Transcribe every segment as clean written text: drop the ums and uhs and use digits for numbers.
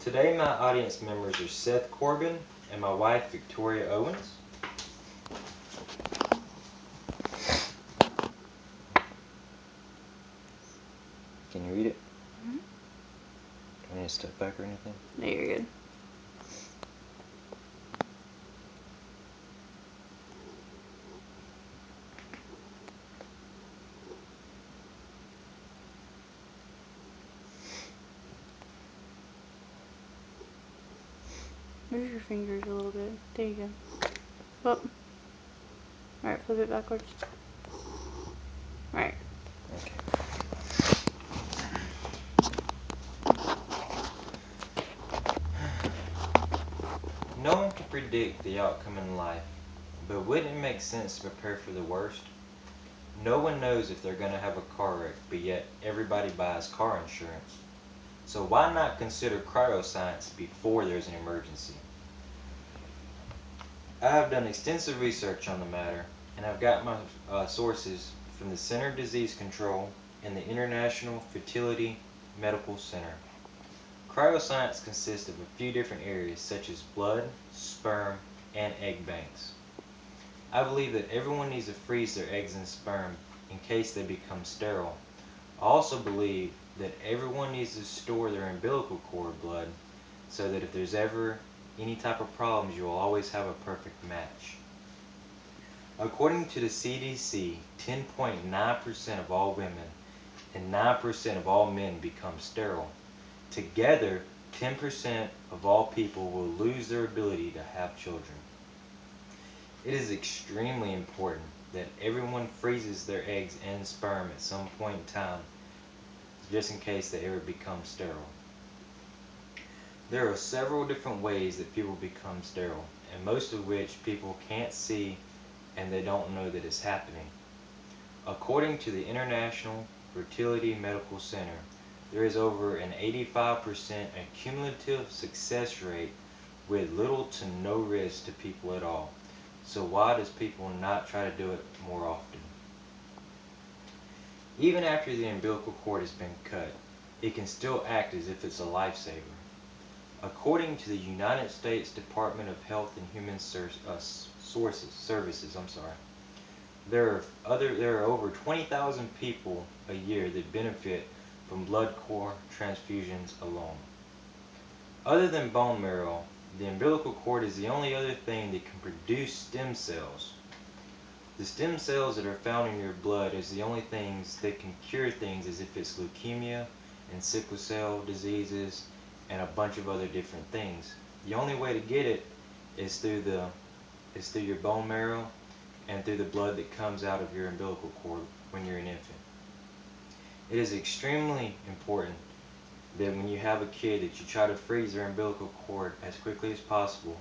Today my audience members are Seth Corbin and my wife Victoria Owens. Can you read it? Mm-hmm. Do I need to step back or anything? No, you're good. Move your fingers a little bit. There you go. Up. Alright, flip it backwards. Alright. Okay. No one can predict the outcome in life, but wouldn't it make sense to prepare for the worst? No one knows if they're going to have a car wreck, but yet everybody buys car insurance. So why not consider cryoscience before there's an emergency? I have done extensive research on the matter, and I've got my sources from the Center of Disease Control and the International Fertility Medical Center. Cryoscience consists of a few different areas such as blood, sperm, and egg banks. I believe that everyone needs to freeze their eggs and sperm in case they become sterile. I also believe that everyone needs to store their umbilical cord blood so that if there's ever any type of problems, you will always have a perfect match. According to the CDC, 10.9% of all women and 9% of all men become sterile. Together, 10% of all people will lose their ability to have children. It is extremely important that everyone freezes their eggs and sperm at some point in time, just in case they ever become sterile. There are several different ways that people become sterile, and most of which people can't see and they don't know that it's happening. According to the International Fertility Medical Center, there is over an 85% cumulative success rate with little to no risk to people at all. So why does people not try to do it more often? Even after the umbilical cord has been cut, it can still act as if it's a lifesaver. According to the United States Department of Health and Human Services, there are over 20,000 people a year that benefit from blood cord transfusions alone. Other than bone marrow, the umbilical cord is the only other thing that can produce stem cells. The stem cells that are found in your blood is the only things that can cure things as if it's leukemia and sickle cell diseases and a bunch of other different things. The only way to get it is through your bone marrow and through the blood that comes out of your umbilical cord when you're an infant. It is extremely important that when you have a kid that you try to freeze their umbilical cord as quickly as possible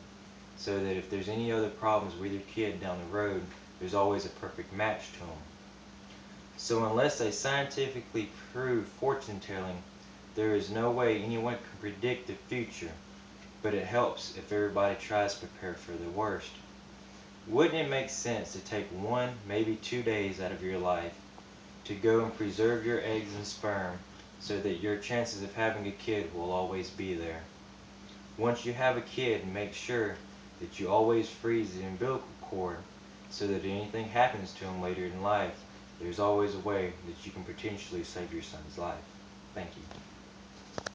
so that if there's any other problems with your kid down the road, there's always a perfect match to them. So unless they scientifically prove fortune telling, there is no way anyone can predict the future, but it helps if everybody tries to prepare for the worst. Wouldn't it make sense to take 1, maybe 2 days out of your life to go and preserve your eggs and sperm so that your chances of having a kid will always be there? Once you have a kid, make sure that you always freeze the umbilical cord so that if anything happens to him later in life, there's always a way that you can potentially save your son's life. Thank you.